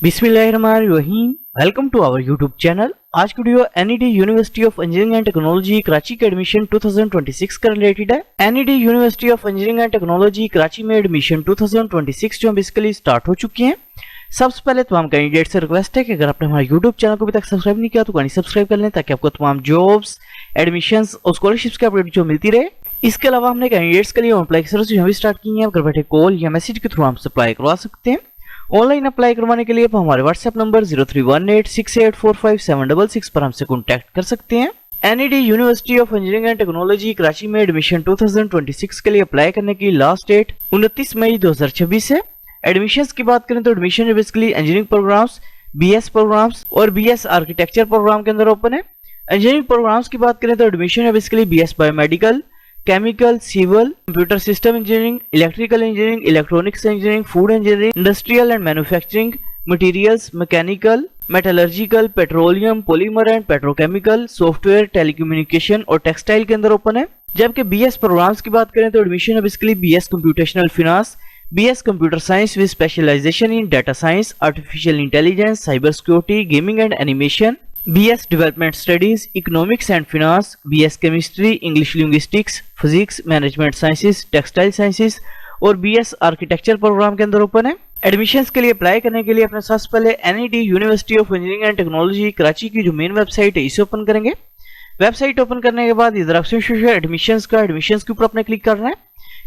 बिस्मिल्लाहिर्रहमानिर्रहीम। Welcome to our YouTube channel. आज की video NED university of engineering and technology Karachi के एडमिशन 2026 का रिलेटेड है। NED university of engineering and technology Karachi में एडमिशन 2026 जो बेसिकली स्टार्ट हो चुकी हैं। सबसे पहले तमाम कैंडिडेट से रिक्वेस्ट है कि अगर आपने हमारे यूट्यूब चैनल को अभी तक सब्सक्राइब नहीं किया तो गानी सब्सक्राइब कर लें ताकि आपको तमाम जॉब्स, एडमिशंस और स्कॉलरशिप्स की अपडेट जो मिलती रहे। इसके अलावा हमने कैंडिडेट्स के लिए अप्लाई सर्विस भी स्टार्ट की है। घर बैठे कॉल या मैसेज के थ्रू हम अप्लाई करवा सकते हैं। ऑनलाइन अप्लाई करवाने के लिए आप हमारे व्हाट्सएप नंबर 031868457666 पर हमसे कॉन्टैक्ट कर सकते हैं। NED university of engineering and technology Karachi में एडमिशन 2026 के लिए अप्लाई करने की लास्ट डेट 29 मई 2026 है। एडमिशंस की बात करें तो admission basically engineering programs, BS programs और बीएस आर्किटेक्चर प्रोग्राम के अंदर ओपन है। इंजीनियरिंग प्रोग्राम्स की बात करें तो admission basically BS biomedical, chemical, civil, computer system engineering, electrical engineering, electronics engineering, food engineering, industrial and manufacturing, materials, mechanical, metallurgical, petroleum, polymer and petrochemical, software, telecommunication और textile के अंदर open है। जबकि BS programmes की बात करें तो admission basically BS computational finance, BS computer science with specialization in data science, artificial intelligence, cyber security, gaming and animation, BS development studies, economics and finance, BS chemistry, English linguistics, physics, management sciences, textile sciences और BS architecture program के अंदर open है। Admissions के लिए apply करने के लिए अपने सबसे पहले NED university of engineering and technology Karachi की जो मेन वेबसाइट है इसे ओपन करेंगे। वेबसाइट ओपन करने के बाद इधर ऑप्शन शो है एडमिशंस का, एडमिशंस के ऊपर अपने क्लिक करना है।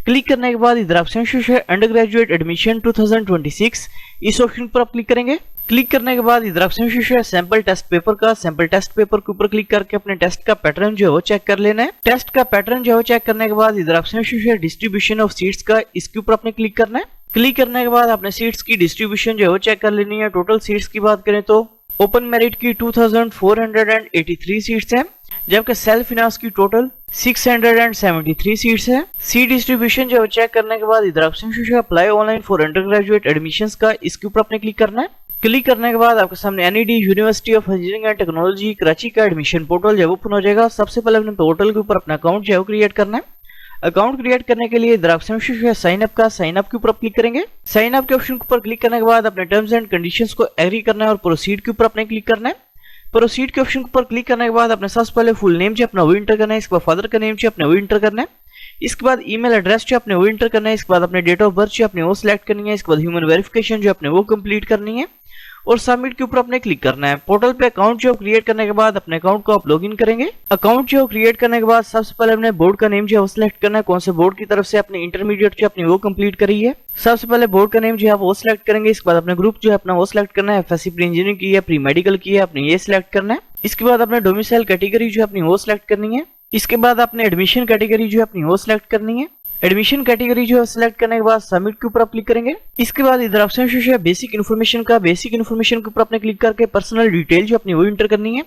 क्लिक करने के बाद इधर ऑप्शन शो है अंडर ग्रेजुएट एडमिशन 2026, इस ऑप्शन पर आप क्लिक करेंगे। क्लिक करने के बाद इधर ऑप्शन शो है सैंपल टेस्ट पेपर का, सैंपल टेस्ट पेपर के ऊपर क्लिक करके अपने टेस्ट का पैटर्न जो है वो चेक कर लेना है। टेस्ट का पैटर्न जो है चेक करने के बाद इधर ऑप्शन शो है डिस्ट्रीब्यूशन ऑफ सीट्स का, इसके ऊपर अपने क्लिक करना है। क्लिक करने के बाद अपने सीट्स की डिस्ट्रीब्यूशन जो है वो चेक कर लेनी है। टोटल सीट्स की बात करें तो ओपन मेरिट की 2483 सीट्स हैं, जबकि सेल्फ फाइनेंस की टोटल 673 सीट्स है। सीट डिस्ट्रीब्यूशन जो है चेक करने के बाद इधर ऑप्शन शो है apply online for under graduate admissions का, इसके ऊपर अपने क्लिक करना है। क्लिक करने के बाद आपके सामने NED university of engineering and technology Karachi का एडमिशन पोर्टल जो है ओपन हो जाएगा। सबसे पहले अपने पोर्टल के ऊपर अपना अकाउंट जो है क्रिएट करना है। अकाउंट क्रिएट करने के लिए इधर ऑप्शन है साइन अप का, साइन अप के ऊपर क्लिक करेंगे। साइन अप के ऑप्शन के ऊपर क्लिक करने के बाद अपने टर्म्स एंड कंडीशंस को एग्री करना है और प्रोसीड के ऊपर अपने क्लिक करना है। प्रोसीड के ऑप्शन पर क्लिक करने के बाद अपने सबसे पहले फुल नेम जो अपना वो इंटर करना है, इसके बाद फादर का नेम जो अपने वो इंटर करना है, इसके बाद ईमेल एड्रेस जो अपने वो इंटर करना है, इसके बाद अपने डेट ऑफ बर्थ जो अपने वो सिलेक्ट करनी है, इसके बाद ह्यूमन वेरिफिकेशन जो अपने वो कंप्लीट करनी है और सबमिट के ऊपर अपने क्लिक करना है। पोर्टल पे अकाउंट जो क्रिएट करने के बाद अपने अकाउंट को आप लॉगिन करेंगे। अकाउंट जो क्रिएट करने के बाद सबसे पहले अपने बोर्ड का नेम जो है सिलेक्ट करना है, कौन से बोर्ड की तरफ से अपने इंटरमीडिएट जो अपनी वो कंप्लीट करी है। सबसे पहले बोर्ड का नेम जो है वो सिलेक्ट करेंगे। इसके बाद अपने ग्रुप जो है अपना वो सिलेक्ट करना है, एफएससी प्री इंजीनियरिंग की है, प्री मेडिकल की है, अपने ये सिलेक्ट करना है। इसके बाद अपने डोमिसाइल कैटेगरी जो अपनी वो सिलेक्ट करनी है। इसके बाद अपने एडमिशन कैटेगरी जो अपनी वो सिलेक्ट करनी है। एडमिशन कैटेगरी जो है सिलेक्ट करने के बाद सबमिट के ऊपर आप क्लिक करेंगे। इसके बाद इधर ऑप्शन शो है बेसिक इन्फॉर्मेशन का, बेसिक इन्फॉर्मेशन के ऊपर अपने क्लिक करके पर्सनल डिटेल जो अपनी वो इंटर करनी है।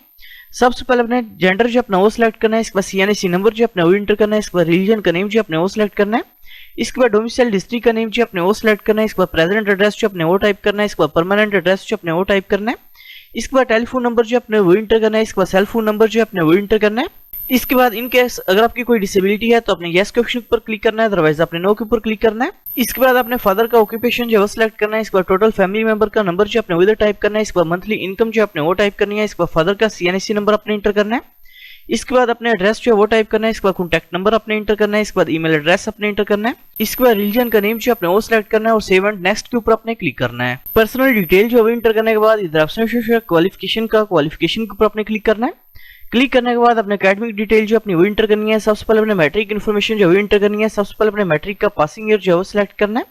सबसे पहले अपने जेंडर जो अपना वो सिलेक्ट करना है, इसके बाद सीएनएसी नंबर जो अपने वो इंटर करना है, इसके बाद रिलीजन का नेम जो अपने वो सिलेक्ट करना है, इसके बाद डोमिसाइल डिस्ट्रिक्ट का नेम जो अपने वो सिलेक्ट करना है, इसके बाद प्रेजेंट एड्रेस जो अपने वो टाइप करना है, इसके बाद परमानेंट एड्रेस जो अपने वो टाइप करना है, इसके बाद टेलीफोन नंबर जो अपने वो इंटर करना है, इसके बाद सेल फोन नंबर जो अपने वो इंटर करना है। इसके बाद इन केस अगर आपकी कोई डिसेबिलिटी है तो अपने यस के ऑप्शन पर क्लिक करना है, अदरवाइज अपने नो के ऊपर क्लिक करना है। इसके बाद अपने फादर का ऑक्यूपेशन जो है सिलेक्ट करना है, इसके बाद टोटल फैमिली मेंबर का नंबर जो अपने उधर टाइप करना है, इसके बाद मंथली इनकम जो अपने वो टाइप करनी है, इसके बाद फादर का सीएनएसी नंबर अपने इंटर करना है। इसके बाद अपने एड्रेस जो है वो टाइप करना है, इसके बाद कॉन्टैक्ट नंबर अपने इंटर करना है, इसके बाद ईमेल एड्रेस अपने इंटर करना है। इसके बाद रिलीजन का नेम जो अपने वो सिलेक्ट करना है और सेव एंड नेक्स्ट के ऊपर अपने क्लिक करना है। पर्सनल डिटेल जो है इंटर करने के बाद इधर ऑप्शन है क्वालिफिकेशन का, क्वालिफिकेशन के ऊपर अपने क्लिक करना है। क्लिक करने के बाद अपने एकेडमिक डिटेल जो अपनी वो इंटर करनी है। सबसे पहले अपने मैट्रिक इन्फॉर्मेशन जो वो इंटर करनी है। सबसे पहले अपने मैट्रिक का पासिंग ईयर जो है वो सिलेक्ट करना है।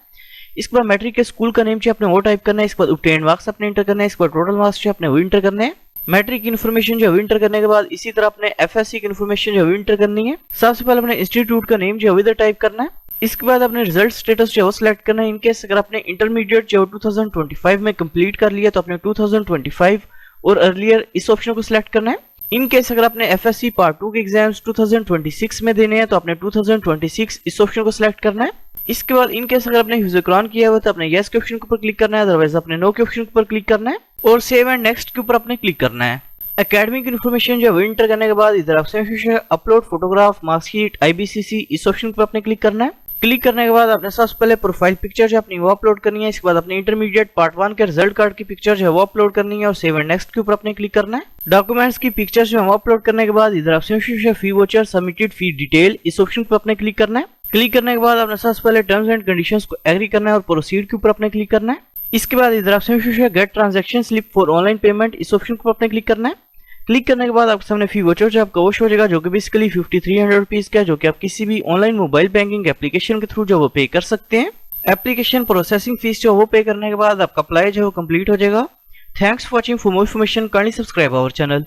इसके बाद मैट्रिक के स्कूल का नेम जो अपने वो टाइप करना है, इसके बाद ऑब्टेन्ड मार्क्स अपने इंटर करना है, इसके बाद टोटल मार्क्स जो अपने वो इंटर करने हैं। मैट्रिक इन्फॉर्मेशन जो है इंटर करने के बाद इसी तरह अपने एफएससी की इन्फॉर्मेशन जो है इंटर करनी है। सबसे पहले अपने इंस्टीट्यूट का नेम जो है इधर टाइप करना है। इसके बाद अपने रिजल्ट स्टेटस जो है सिलेक्ट करना है। इनकेस अगर आपने इंटरमीडिएट जो 2025 में कंप्लीट कर लिया तो अपने 2025 और अर्लियर इस ऑप्शन को सिलेक्ट करना है। इन केस अगर आपने एफएससी पार्ट 2 के एग्जाम्स 2026 में देने हैं तो आपने 2026 इस ऑप्शन को सिलेक्ट करना है। इसके बाद इन केस अगर आपने हिफ्ज़ कुरान किया हुआ तो अपने यस के ऑप्शन के ऊपर क्लिक करना है, अदरवाइज अपने नो के ऑप्शन के ऊपर क्लिक करना है और सेव एंड नेक्स्ट के ऊपर अपने क्लिक करना है। एकेडमिक इन्फॉर्मेशन जो इंटर करने के बाद इधर ऑप्शन है अपलोड फोटोग्राफ, मार्कशीट, आईबीसीसी, इस ऑप्शन पर अपने क्लिक करना है। क्लिक करने के बाद आपने सबसे पहले प्रोफाइल पिक्चर जो अपनी वो अपलोड करनी है। इसके बाद अपने इंटरमीडिएट पार्ट 1 के रिजल्ट कार्ड की पिक्चर जो है वो अपलोड करनी है और सेव एंड नेक्स्ट के ऊपर अपने क्लिक करना है। डॉक्यूमेंट्स की पिक्चर जो है वो अपलोड करने के बाद इधर ऑप्शन फी वोचर सबमिटेड फी डिटेल इस ऑप्शन पर अपने क्लिक करना है। क्लिक करने के बाद आपने सबसे पहले टर्म्स एंड कंडीशंस को एग्री करना है और प्रोसीड के ऊपर अपने क्लिक करना है। इसके बाद इधर option get transaction slip for online payment इस ऑप्शन को अपने क्लिक करना है। क्लिक करने के बाद आपके सामने फी वोचर जो आपका वॉश हो जाएगा, जो कि बेसिकली 5300 रुपीज का है, जो कि आप किसी भी ऑनलाइन मोबाइल बैंकिंग एप्लीकेशन के थ्रू जो वो पे कर सकते हैं। एप्लीकेशन प्रोसेसिंग फीस जो वो पे करने के बाद आपका अप्लाई जो कंप्लीट हो जाएगा। Thanks for watching. For more information kindly subscribe our channel.